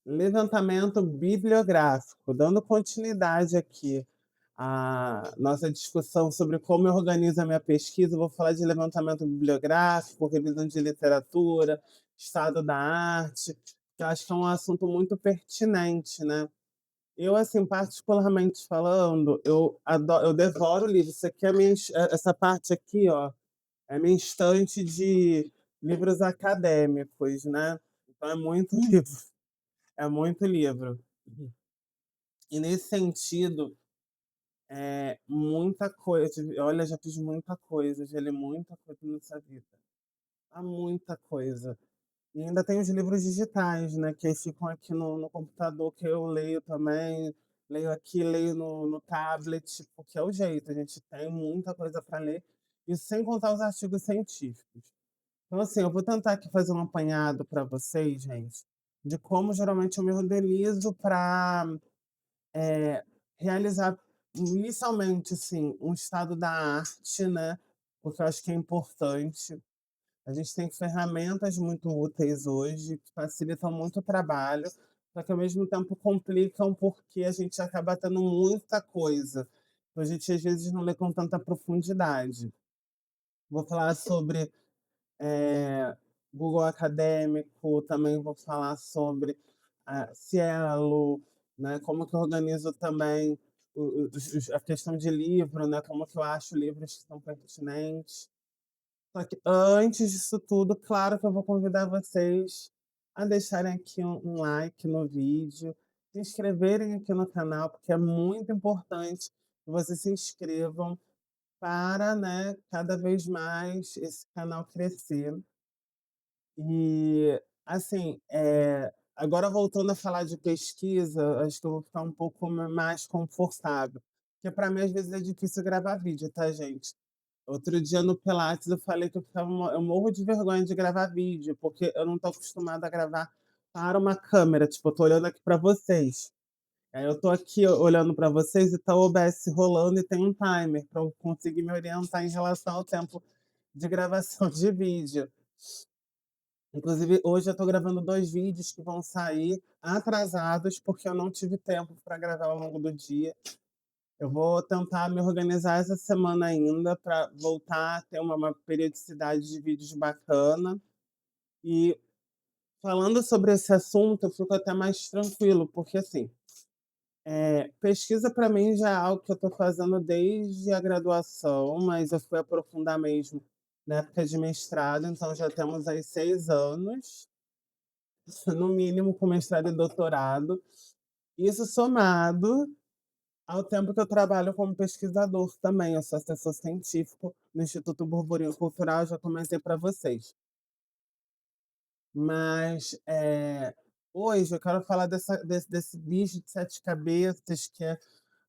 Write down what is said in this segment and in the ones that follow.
Levantamento bibliográfico, dando continuidade aqui à nossa discussão sobre como eu organizo a minha pesquisa, eu vou falar de levantamento bibliográfico, revisão de literatura, estado da arte, que eu acho que é um assunto muito pertinente, né. Eu, assim, particularmente falando, eu devoro livros. Isso aqui é a minha essa parte aqui, ó, é a minha estante de livros acadêmicos, né. Então é muito livro, é muito livro. E nesse sentido, muita coisa, olha, já fiz muita coisa, já li muita coisa nessa vida. Há muita coisa. E ainda tem os livros digitais, né, que aí ficam aqui no computador, que eu leio também, leio aqui, leio no tablet, porque é o jeito, a gente tem muita coisa para ler, e sem contar os artigos científicos. Então, assim, eu vou tentar aqui fazer um apanhado para vocês, gente, de como geralmente eu me organizo para realizar inicialmente, assim, um estado da arte, né, porque eu acho que é importante. A gente tem ferramentas muito úteis hoje, que facilitam muito o trabalho, só que ao mesmo tempo complicam, porque a gente acaba tendo muita coisa. Então a gente às vezes não lê com tanta profundidade. Vou falar sobre eh, Google Acadêmico, também vou falar sobre, Cielo, né, como que eu organizo também a questão de livro, né, como que eu acho livros que são pertinentes. Só que antes disso tudo, claro que eu vou convidar vocês a deixarem aqui um like no vídeo, se inscreverem aqui no canal, porque é muito importante que vocês se inscrevam para, né, cada vez mais esse canal crescer. E, assim, agora voltando a falar de pesquisa, acho que eu vou ficar um pouco mais confortável, porque para mim às vezes é difícil gravar vídeo, tá, gente? Outro dia no Pilates eu falei que eu morro de vergonha de gravar vídeo, porque eu não tô acostumada a gravar para uma câmera, tipo, eu tô olhando aqui para vocês. Aí eu tô aqui olhando para vocês e tá o OBS rolando e tem um timer para eu conseguir me orientar em relação ao tempo de gravação de vídeo. Inclusive, hoje eu tô gravando 2 vídeos que vão sair atrasados, porque eu não tive tempo para gravar ao longo do dia. Eu vou tentar me organizar essa semana ainda para voltar a ter uma periodicidade de vídeos bacana. E falando sobre esse assunto, eu fico até mais tranquilo, porque assim, pesquisa para mim já é algo que eu estou fazendo desde a graduação, mas eu fui aprofundar mesmo na época de mestrado, então já temos aí 6 anos, no mínimo, com mestrado e doutorado. Isso somado ao tempo que eu trabalho como pesquisador também, eu sou assessor científico no Instituto Burburinho Cultural, já comentei para vocês. Mas, hoje eu quero falar desse bicho de 7 cabeças que é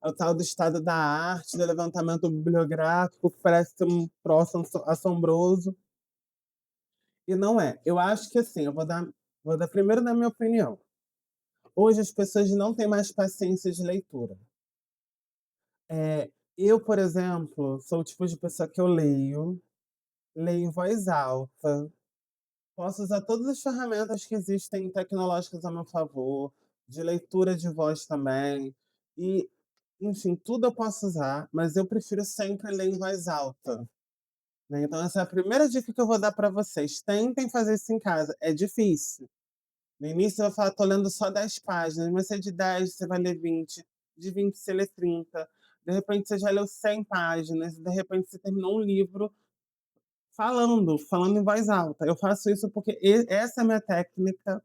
o tal do estado da arte, do levantamento bibliográfico, que parece ser um troço assombroso, e não é. Eu acho que, assim, eu vou dar primeiro na minha opinião. Hoje as pessoas não têm mais paciência de leitura. Eu, por exemplo, sou o tipo de pessoa que eu leio em voz alta, posso usar todas as ferramentas que existem tecnológicas a meu favor, de leitura de voz também, e, enfim, tudo eu posso usar, mas eu prefiro sempre ler em voz alta, né. Então essa é a primeira dica que eu vou dar para vocês, tentem fazer isso em casa, é difícil. No início você vai falar: "Tô lendo só 10 páginas", mas se é de 10 você vai ler 20, de 20 você lê 30, de repente você já leu 100 páginas, de repente você terminou um livro falando em voz alta. Eu faço isso porque essa é a minha técnica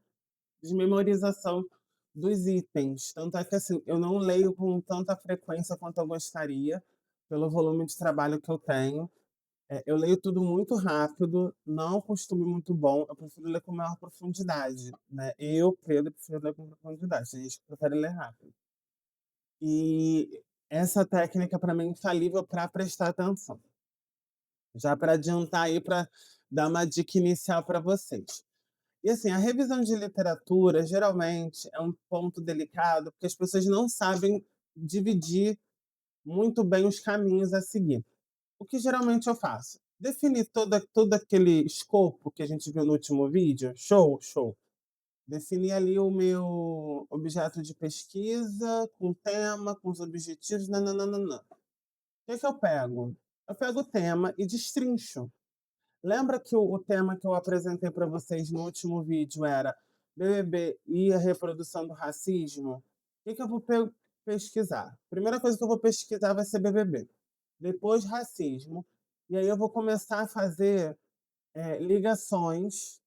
de memorização dos itens. Tanto é que, assim, eu não leio com tanta frequência quanto eu gostaria, pelo volume de trabalho que eu tenho. Eu leio tudo muito rápido, não é um costume muito bom, eu prefiro ler com maior profundidade, né. Eu, Pedro, prefiro ler com profundidade, tem gente que prefere ler rápido. E essa técnica para mim é infalível para prestar atenção. Já para adiantar aí, para dar uma dica inicial para vocês. E assim, a revisão de literatura geralmente é um ponto delicado, porque as pessoas não sabem dividir muito bem os caminhos a seguir. O que geralmente eu faço? Definir todo aquele escopo que a gente viu no último vídeo, show, show. Defini ali o meu objeto de pesquisa, com tema, com os objetivos, nã-nã-nã-nã-nã. O que que eu pego? Eu pego o tema e destrincho. Lembra que o tema que eu apresentei para vocês no último vídeo era BBB e a reprodução do racismo? O que que eu vou pesquisar? Primeira coisa que eu vou pesquisar vai ser BBB, depois racismo, e aí eu vou começar a fazer ligações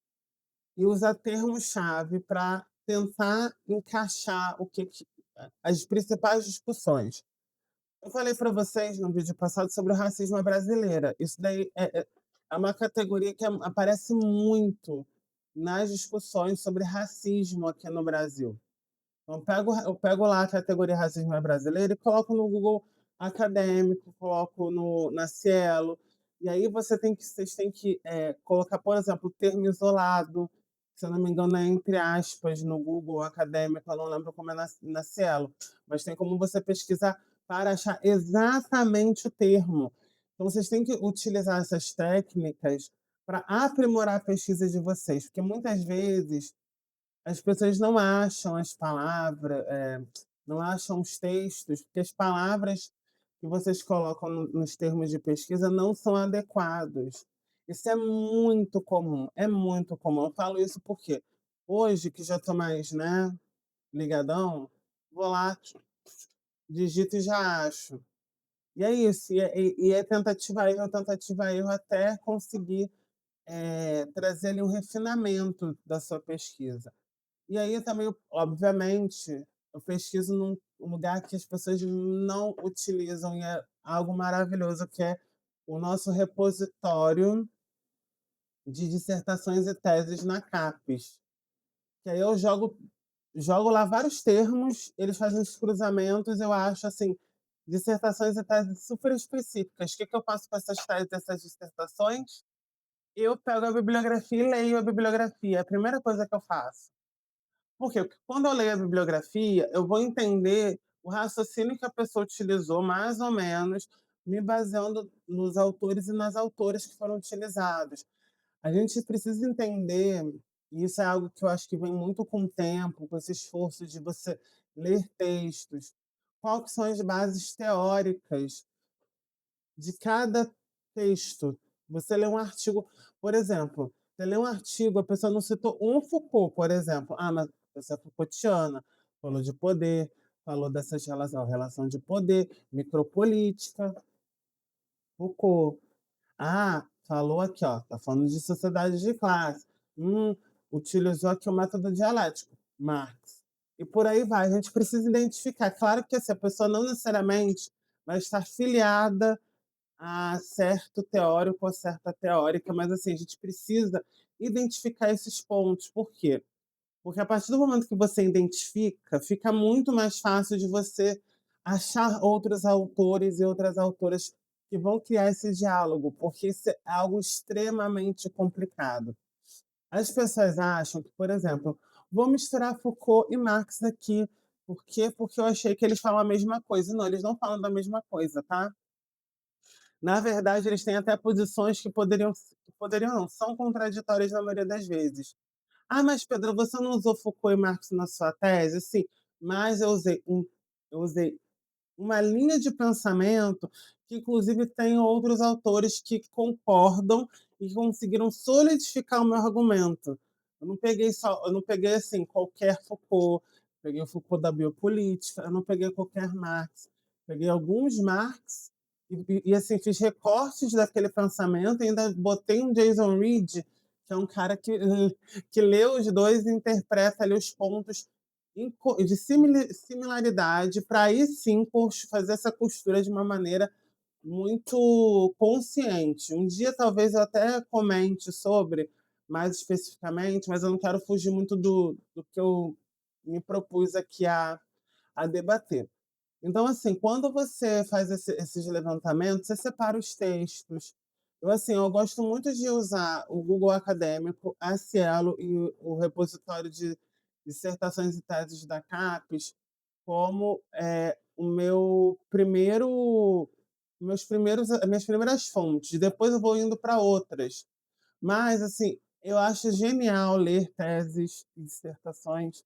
e usar termos-chave para tentar encaixar as principais discussões. Eu falei para vocês no vídeo passado sobre o racismo à brasileira. Isso daí é uma categoria que aparece muito nas discussões sobre racismo aqui no Brasil. Então, eu pego lá a categoria racismo brasileiro e coloco no Google acadêmico, coloco na Cielo, e aí vocês têm que colocar, por exemplo, o termo isolado, se eu não me engano, é entre aspas no Google acadêmico, eu não lembro como é na Cielo, mas tem como você pesquisar para achar exatamente o termo. Então, vocês têm que utilizar essas técnicas para aprimorar a pesquisa de vocês, porque muitas vezes as pessoas não acham as palavras, não acham os textos, porque as palavras que vocês colocam nos termos de pesquisa não são adequados. Isso é muito comum, é muito comum. Eu falo isso porque hoje, que já estou mais, né, ligadão, vou lá, digito e já acho. E é isso, e é tentativa, erro até conseguir trazer ali um refinamento da sua pesquisa. E aí também, obviamente, eu pesquiso num lugar que as pessoas não utilizam e é algo maravilhoso, que é o nosso repositório de dissertações e teses na CAPES. Que aí eu jogo lá vários termos, eles fazem os cruzamentos, eu acho assim, dissertações e teses super específicas. O que que eu faço com essas teses, essas dissertações? Eu pego a bibliografia e leio a bibliografia. É a primeira coisa que eu faço. Por quê? Porque quando eu leio a bibliografia, eu vou entender o raciocínio que a pessoa utilizou, mais ou menos, me baseando nos autores e nas autoras que foram utilizados. A gente precisa entender, e isso é algo que eu acho que vem muito com o tempo, com esse esforço de você ler textos, quais são as bases teóricas de cada texto. Você lê um artigo, por exemplo, você lê um artigo, a pessoa não citou um Foucault, por exemplo. Ah, mas você é Foucaultiana, falou de poder, falou dessas relações, relação de poder, micropolítica, Foucault. Ah, falou aqui, ó, tá falando de sociedade de classe. Utilizou aqui o método dialético, Marx. E por aí vai. A gente precisa identificar. Claro que essa pessoa não necessariamente vai estar filiada a certo teórico ou certa teórica, mas assim, a gente precisa identificar esses pontos. Por quê? Porque a partir do momento que você identifica, fica muito mais fácil de você achar outros autores e outras autoras que vão criar esse diálogo, porque isso é algo extremamente complicado. As pessoas acham que, por exemplo, vou misturar Foucault e Marx aqui. Por quê? Porque eu achei que eles falam a mesma coisa. Não, eles não falam da mesma coisa, tá? Na verdade, eles têm até posições que poderiam não, são contraditórias na maioria das vezes. "Ah, mas Pedro, você não usou Foucault e Marx na sua tese?" Sim, mas eu usei uma linha de pensamento que inclusive tem outros autores que concordam e conseguiram solidificar o meu argumento. Eu não peguei, assim, qualquer Foucault, peguei o Foucault da biopolítica, eu não peguei qualquer Marx, peguei alguns Marx e, assim, fiz recortes daquele pensamento e ainda botei um Jason Reed, que é um cara que lê os 2 e interpreta ali os pontos de similaridade, para aí sim fazer essa costura de uma maneira muito consciente. Um dia talvez eu até comente sobre, mais especificamente, mas eu não quero fugir muito do que eu me propus aqui a debater. Então, assim, quando você faz esses levantamentos, você separa os textos. Eu gosto muito de usar o Google Acadêmico, a Cielo e o repositório de dissertações e teses da CAPES como as minhas primeiras fontes. Depois eu vou indo para outras. Mas, assim, Eu acho genial ler teses e dissertações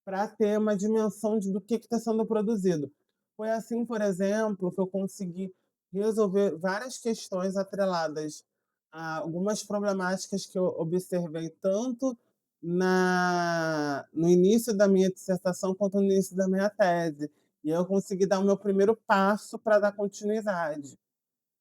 para ter uma dimensão do que está sendo produzido. Foi assim, por exemplo, que eu consegui resolver várias questões atreladas a algumas problemáticas que eu observei tanto no início da minha dissertação quanto no início da minha tese. E eu consegui dar o meu primeiro passo para dar continuidade.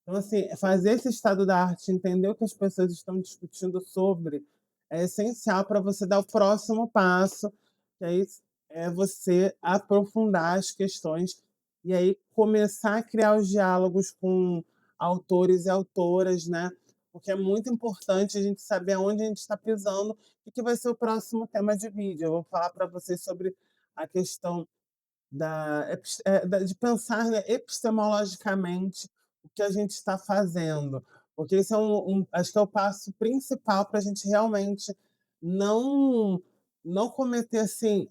Então, assim, fazer esse estado da arte, entender o que as pessoas estão discutindo sobre, é essencial para você dar o próximo passo, que aí é você aprofundar as questões e aí começar a criar os diálogos com autores e autoras, né? Porque é muito importante a gente saber aonde a gente está pisando e que vai ser o próximo tema de vídeo. Eu vou falar para vocês sobre a questão de pensar, né, epistemologicamente o que a gente está fazendo, porque isso é acho que é o passo principal para a gente realmente não não cometer, assim,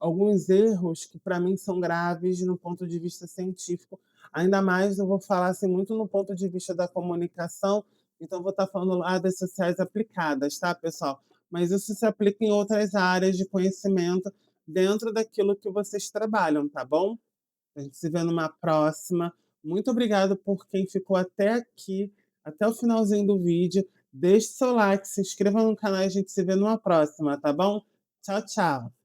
alguns erros que para mim são graves no ponto de vista científico, ainda mais eu vou falar, assim, muito no ponto de vista da comunicação, então vou estar falando lá das sociais aplicadas, tá, pessoal? Mas isso se aplica em outras áreas de conhecimento dentro daquilo que vocês trabalham, tá bom? A gente se vê numa próxima. Muito obrigado por quem ficou até aqui, até o finalzinho do vídeo. Deixe seu like, se inscreva no canal e a gente se vê numa próxima, tá bom? Tchau, tchau.